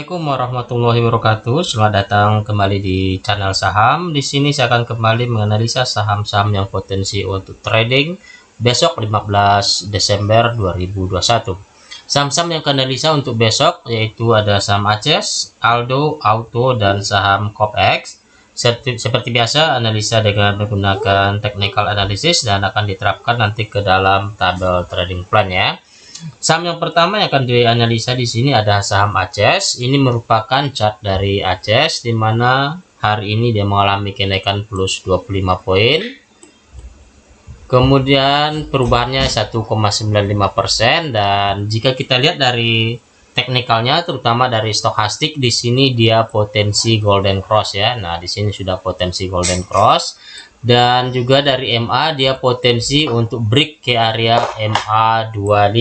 Assalamualaikum warahmatullahi wabarakatuh. Selamat datang kembali di channel saham. Di sini saya akan kembali menganalisa saham-saham yang potensi untuk trading besok 15 Desember 2021. Saham-saham yang akan analisa untuk besok yaitu ada saham Aces, Aldo, Auto, dan saham Copex. Seperti biasa, analisa dengan menggunakan technical analysis dan akan diterapkan nanti ke dalam tabel trading plan ya. Saham yang pertama yang akan dianalisa di sini ada saham Aces. Ini merupakan chart dari Aces di mana hari ini dia mengalami kenaikan plus 25 poin. Kemudian perubahannya 1,95% dan jika kita lihat dari teknikalnya terutama dari stokastik di sini dia potensi golden cross ya. Nah, di sini sudah potensi golden cross. Dan juga dari MA dia potensi untuk break ke area MA25.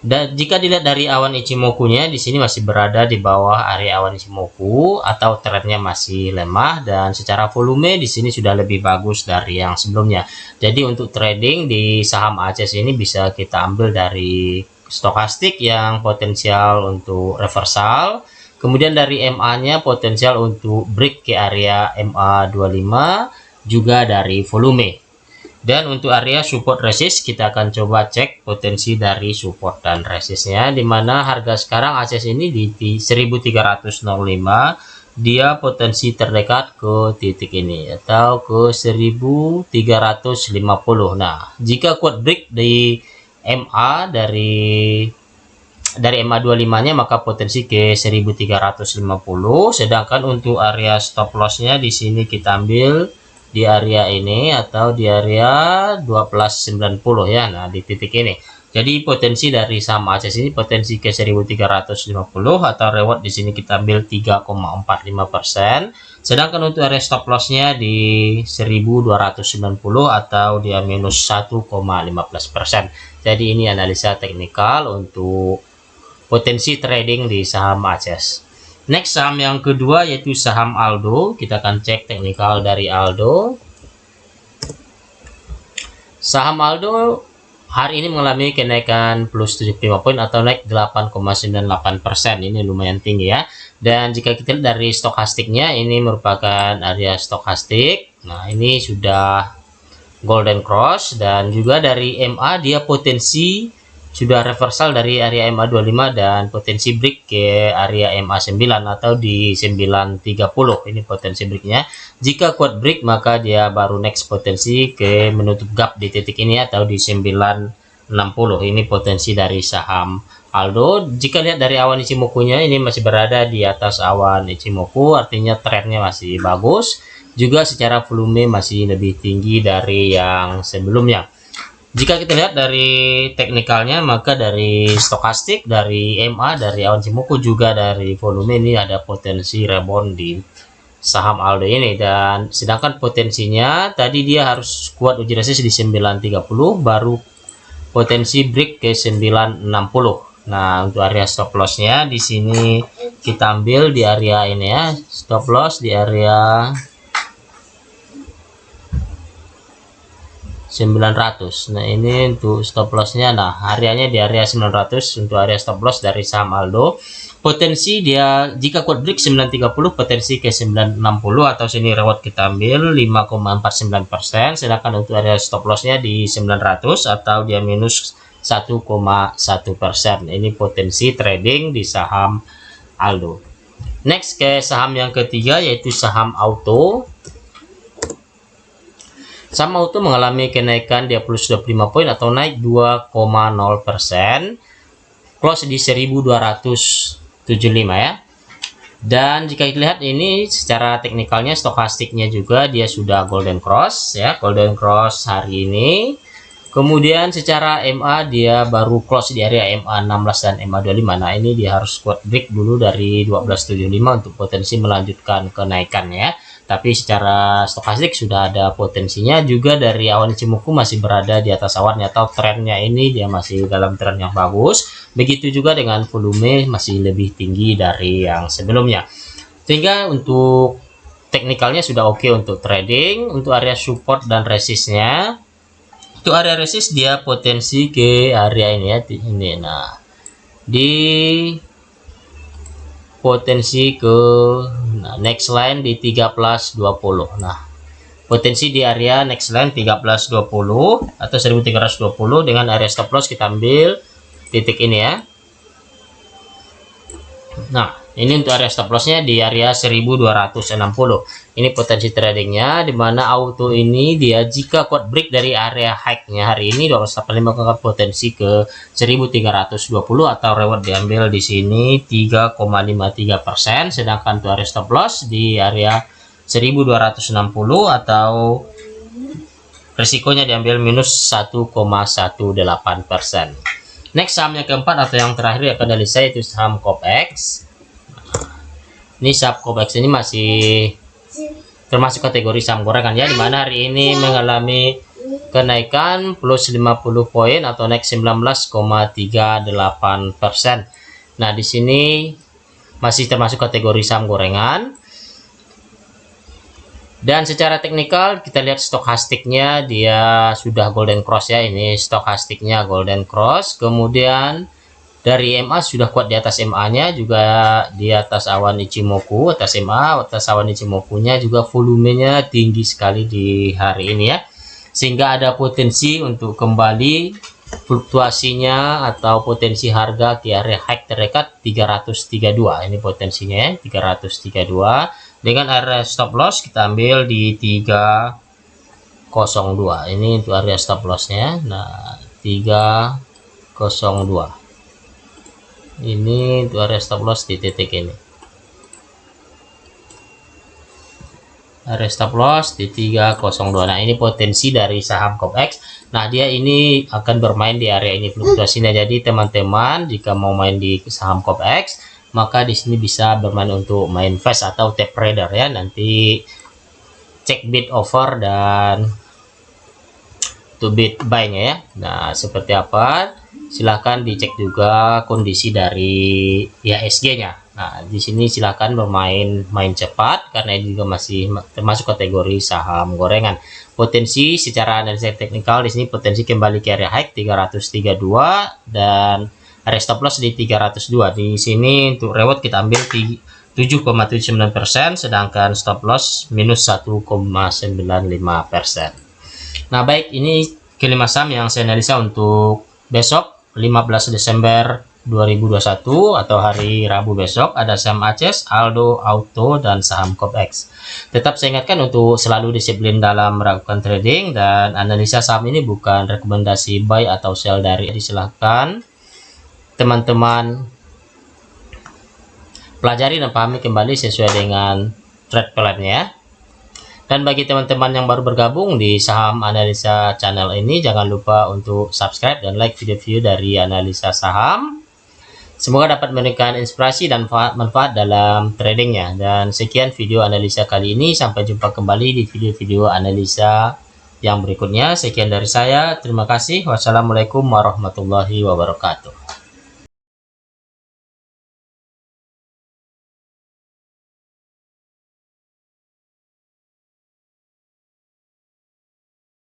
Dan jika dilihat dari awan Ichimoku-nya di sini masih berada di bawah area awan Ichimoku atau trennya masih lemah, dan secara volume di sini sudah lebih bagus dari yang sebelumnya. Jadi untuk trading di saham Aces ini bisa kita ambil dari stokastik yang potensial untuk reversal. Kemudian dari MA-nya potensial untuk break ke area MA25, juga dari volume. Dan untuk area support resist kita akan coba cek potensi dari support dan resistnya, dimana harga sekarang Aces ini di 1305 dia potensi terdekat ke titik ini atau ke 1350. Nah, jika kuat break di MA dari MA25 nya maka potensi ke 1350, sedangkan untuk area stop loss-nya di sini kita ambil di area ini atau di area 1290 ya. Nah, di titik ini. Jadi potensi dari saham Aces ini potensi ke 1350 atau reward di sini kita ambil 3,45%. Sedangkan untuk area stop loss-nya di 1290 atau dia minus 1,15%. Jadi ini analisa teknikal untuk potensi trading di saham Aces. Next, saham yang kedua yaitu saham Aldo. Kita akan cek teknikal dari Aldo. Saham Aldo hari ini mengalami kenaikan plus 75 poin atau naik 8,98%. Ini lumayan tinggi ya. Dan jika kita lihat dari stokastiknya, ini merupakan area stokastik. Nah, ini sudah golden cross, dan juga dari MA dia potensi sudah reversal dari area MA25 dan potensi break ke area MA9 atau di 930. Ini potensi breaknya. Jika kuat break maka dia baru next potensi ke menutup gap di titik ini atau di 960. Ini potensi dari saham Aldo. Jika lihat dari awan Ichimoku-nya ini masih berada di atas awan Ichimoku, artinya trennya masih bagus. Juga secara volume masih lebih tinggi dari yang sebelumnya. Jika kita lihat dari teknikalnya maka dari stokastik, dari MA, dari awan Ichimoku, juga dari volume ini ada potensi rebound di saham Aldo ini. Dan sedangkan potensinya tadi dia harus kuat uji resist di 930 baru potensi break ke 960. Nah, untuk area stop loss-nya di sini kita ambil di area ini ya. Stop loss di area 900. Nah, ini untuk stop loss-nya. Nah, areanya di area 900 untuk area stop loss dari saham Aldo. Potensi dia jika kuat break 930 potensi ke 960 atau sini reward kita ambil 5,49%, sedangkan untuk area stop loss-nya di 900 atau dia minus 1,1%. Ini potensi trading di saham Aldo. Next ke saham yang ketiga yaitu saham Auto. Saham Auto mengalami kenaikan dia plus 25 poin atau naik 2,0%. Close di 1275 ya. Dan jika kita lihat ini secara teknikalnya stokastiknya juga dia sudah golden cross ya, golden cross hari ini. Kemudian secara MA dia baru close di area MA16 dan MA25. Nah, ini dia harus kuat break dulu dari 1275 untuk potensi melanjutkan kenaikannya. Tapi secara stokastik sudah ada potensinya. Juga dari awan Ichimoku masih berada di atas awannya atau trennya ini dia masih dalam tren yang bagus. Begitu juga dengan volume masih lebih tinggi dari yang sebelumnya. Sehingga untuk teknikalnya sudah oke untuk trading. Untuk area support dan resistnya, untuk area resist dia potensi ke area ini ya, ini. Nah, di potensi ke next line di 1320. Nah, potensi di area next line 1320 atau 1320 dengan area stop loss kita ambil titik ini ya. Nah, ini untuk area stop lossnya di area 1260. Ini potensi tradingnya, dimana auto ini dia jika kuat break dari area high-nya hari ini 285 akan potensi ke 1320 atau reward diambil di sini 3,53%, sedangkan untuk area stop loss di area 1260 atau risikonya diambil minus 1,18%. Next saham yang keempat atau yang terakhir akan dari saya itu saham COPEX. Ini saham COPEX ini masih termasuk kategori saham gorengan ya, dimana hari ini mengalami kenaikan plus 50 poin atau naik 19,38%. Nah, di sini masih termasuk kategori saham gorengan. Dan secara teknikal kita lihat stokastiknya dia sudah golden cross ya, ini stokastiknya golden cross. Kemudian dari MA sudah kuat di atas MA-nya, juga di atas awan Ichimoku, atas MA, atas awan Ichimoku-nya juga volumenya tinggi sekali di hari ini ya. Sehingga ada potensi untuk kembali fluktuasinya atau potensi harga di area high terdekat 332. Ini potensinya ya, 332. Dengan area stop loss kita ambil di 302. Ini untuk area stop lossnya. Nah, 302. Ini untuk area stop loss di titik ini. Area stop loss di 302. Nah, ini potensi dari saham COPEX. Nah, dia ini akan bermain di area ini fluktuasinya. Jadi teman-teman jika mau main di saham COPEX, maka di sini bisa bermain untuk main fast atau tape trader ya. Nanti cek bid offer dan to bid buy-nya ya. Nah, seperti apa? Silahkan dicek juga kondisi dari IHSG-nya. Nah, di sini silahkan bermain cepat karena ini juga masih termasuk kategori saham gorengan. Potensi secara analisa teknikal di sini potensi kembali ke area high 332 dan area stop loss di 302. Di sini untuk reward kita ambil 7,79%, sedangkan stop loss minus 1,95%. Nah, baik, ini kelima saham yang saya analisa untuk besok 15 Desember 2021 atau hari Rabu besok. Ada saham ACES, Aldo, Auto, dan saham COPEX. Tetap saya ingatkan untuk selalu disiplin dalam melakukan trading, dan analisa saham ini bukan rekomendasi buy atau sell dari. Silahkan teman-teman pelajari dan pahami kembali sesuai dengan trade plan-nya. Dan bagi teman-teman yang baru bergabung di saham analisa channel ini, jangan lupa untuk subscribe dan like video-video dari analisa saham. Semoga dapat memberikan inspirasi dan manfaat dalam tradingnya. Dan sekian video analisa kali ini, sampai jumpa kembali di video-video analisa yang berikutnya. Sekian dari saya, terima kasih. Wassalamualaikum warahmatullahi wabarakatuh.